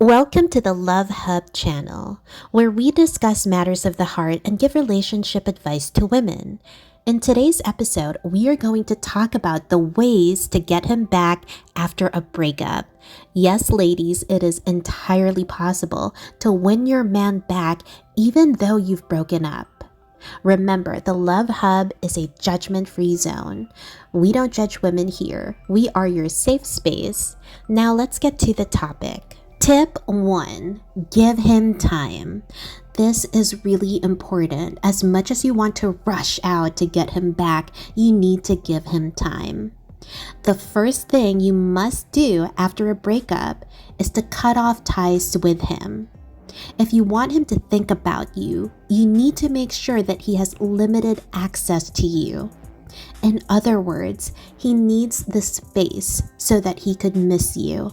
Welcome to the Love Hub channel, where we discuss matters of the heart and give relationship advice to women. In today's episode, we are going to talk about the ways to get him back after a breakup. Yes, ladies, it is entirely possible to win your man back even though you've broken up. Remember, the Love Hub is a judgment-free zone. We don't judge women here. We are your safe space. Now let's get to the topic. Tip 1. Give him time. This is really important. As much as you want to rush out to get him back, you need to give him time. The first thing you must do after a breakup is to cut off ties with him. If you want him to think about you, you need to make sure that he has limited access to you. In other words, he needs the space so that he could miss you.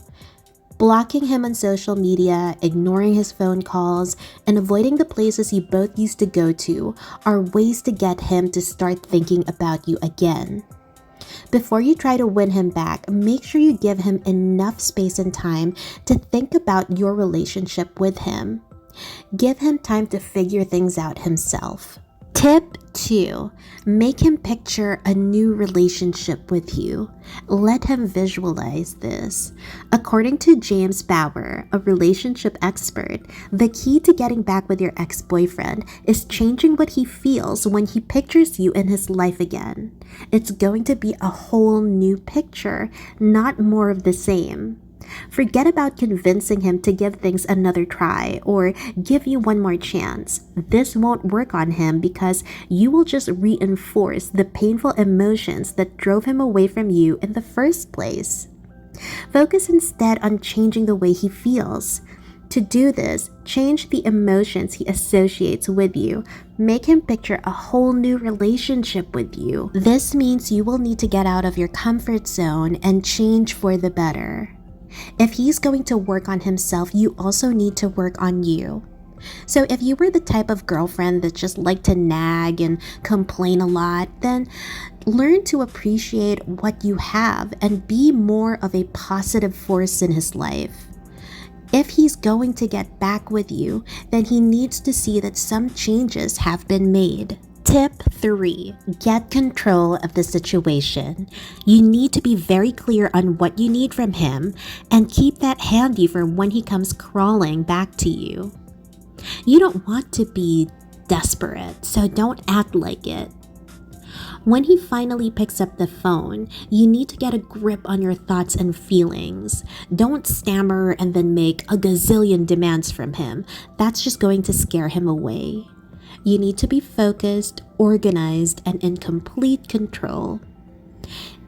Blocking him on social media, ignoring his phone calls, and avoiding the places you both used to go to are ways to get him to start thinking about you again. Before you try to win him back, make sure you give him enough space and time to think about your relationship with him. Give him time to figure things out himself. Tip 2. Make him picture a new relationship with you. Let him visualize this. According to James Bauer, a relationship expert, the key to getting back with your ex-boyfriend is changing what he feels when he pictures you in his life again. It's going to be a whole new picture, not more of the same. Forget about convincing him to give things another try or give you one more chance. This won't work on him because you will just reinforce the painful emotions that drove him away from you in the first place. Focus instead on changing the way he feels. To do this, change the emotions he associates with you. Make him picture a whole new relationship with you. This means you will need to get out of your comfort zone and change for the better. If he's going to work on himself, you also need to work on you. So if you were the type of girlfriend that just liked to nag and complain a lot, then learn to appreciate what you have and be more of a positive force in his life. If he's going to get back with you, then he needs to see that some changes have been made. Tip 3. Get control of the situation. You need to be very clear on what you need from him and keep that handy for when he comes crawling back to you. You don't want to be desperate, so don't act like it. When he finally picks up the phone, you need to get a grip on your thoughts and feelings. Don't stammer and then make a gazillion demands from him. That's just going to scare him away. You need to be focused, organized, and in complete control.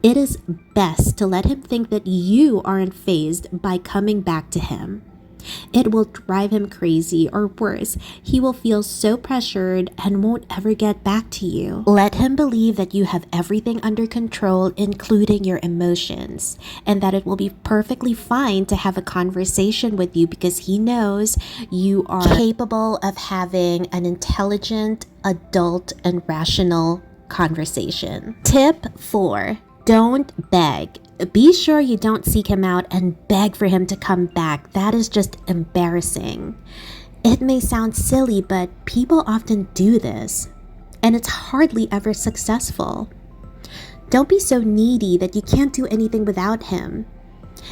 It is best to let him think that you aren't fazed by coming back to him. It will drive him crazy, or worse, he will feel so pressured and won't ever get back to you. Let him believe that you have everything under control, including your emotions, and that it will be perfectly fine to have a conversation with you because he knows you are capable of having an intelligent, adult, and rational conversation. Tip 4. Don't beg. Be sure you don't seek him out and beg for him to come back. That is just embarrassing. It may sound silly, but people often do this, and it's hardly ever successful. Don't be so needy that you can't do anything without him.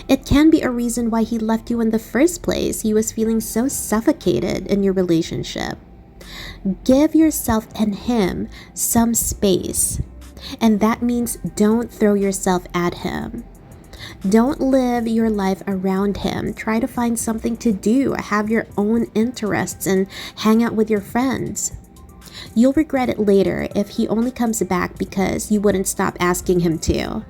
It can be a reason why he left you in the first place. He was feeling so suffocated in your relationship. Give yourself and him some space. And that means don't throw yourself at him. Don't live your life around him. Try to find something to do, have your own interests, and hang out with your friends. You'll regret it later if he only comes back because you wouldn't stop asking him to.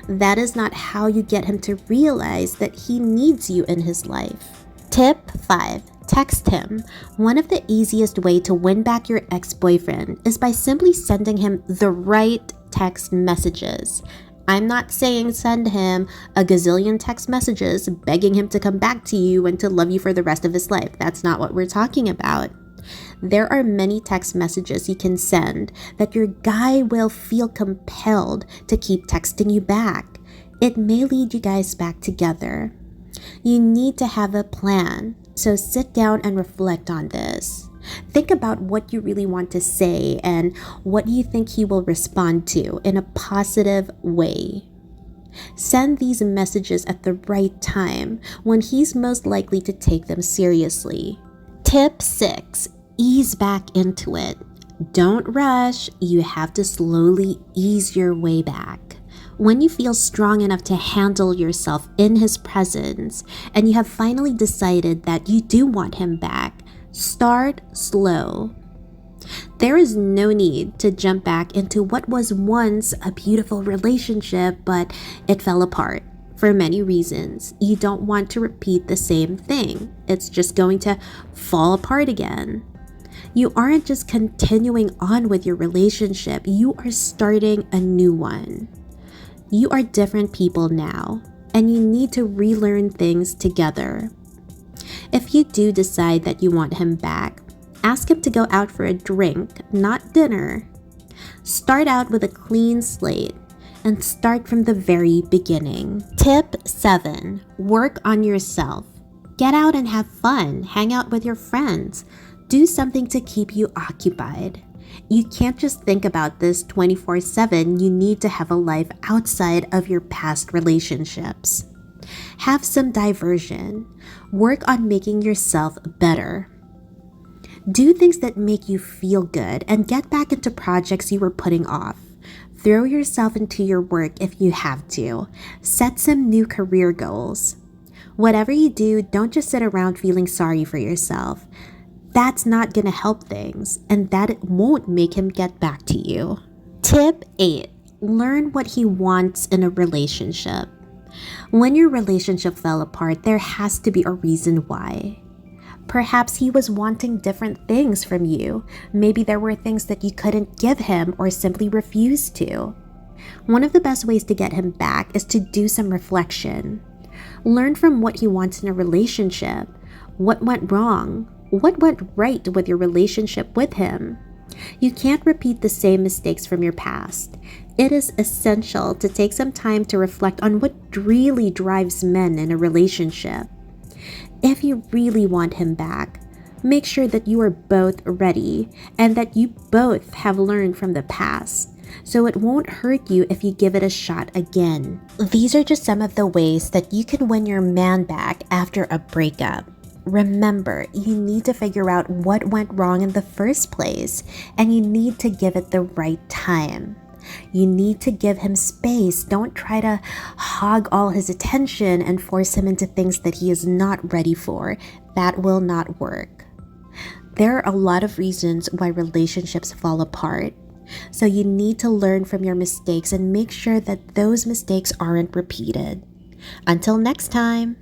That is not how you get him to realize that he needs you in his life. Tip 5. Text him. One of the easiest way to win back your ex-boyfriend is by simply sending him the right text messages. I'm not saying send him a gazillion text messages begging him to come back to you and to love you for the rest of his life. That's not what we're talking about. There are many text messages you can send that your guy will feel compelled to keep texting you back. It may lead you guys back together. You need to have a plan. So sit down and reflect on this. Think about what you really want to say and what you think he will respond to in a positive way. Send these messages at the right time when he's most likely to take them seriously. Tip 6. Ease back into it. Don't rush. You have to slowly ease your way back. When you feel strong enough to handle yourself in his presence and you have finally decided that you do want him back, start slow. There is no need to jump back into what was once a beautiful relationship, but it fell apart for many reasons. You don't want to repeat the same thing. It's just going to fall apart again. You aren't just continuing on with your relationship, you are starting a new one. You are different people now, and you need to relearn things together. If you do decide that you want him back, ask him to go out for a drink, not dinner. Start out with a clean slate and start from the very beginning. Tip 7. Work on yourself. Get out and have fun. Hang out with your friends. Do something to keep you occupied. You can't just think about this 24/7. You need to have a life outside of your past relationships. Have some diversion. Work on making yourself better. Do things that make you feel good and get back into projects you were putting off. Throw yourself into your work if you have to. Set some new career goals. Whatever you do, don't just sit around feeling sorry for yourself. That's not going to help things, and that won't make him get back to you. Tip 8. Learn what he wants in a relationship. When your relationship fell apart, there has to be a reason why. Perhaps he was wanting different things from you. Maybe there were things that you couldn't give him or simply refused to. One of the best ways to get him back is to do some reflection. Learn from what he wants in a relationship. What went wrong? What went right with your relationship with him? You can't repeat the same mistakes from your past. It is essential to take some time to reflect on what really drives men in a relationship. If you really want him back, make sure that you are both ready and that you both have learned from the past, so it won't hurt you if you give it a shot again. These are just some of the ways that you can win your man back after a breakup. Remember, you need to figure out what went wrong in the first place, and you need to give it the right time. You need to give him space. Don't try to hog all his attention and force him into things that he is not ready for. That will not work. There are a lot of reasons why relationships fall apart. So you need to learn from your mistakes and make sure that those mistakes aren't repeated. Until next time.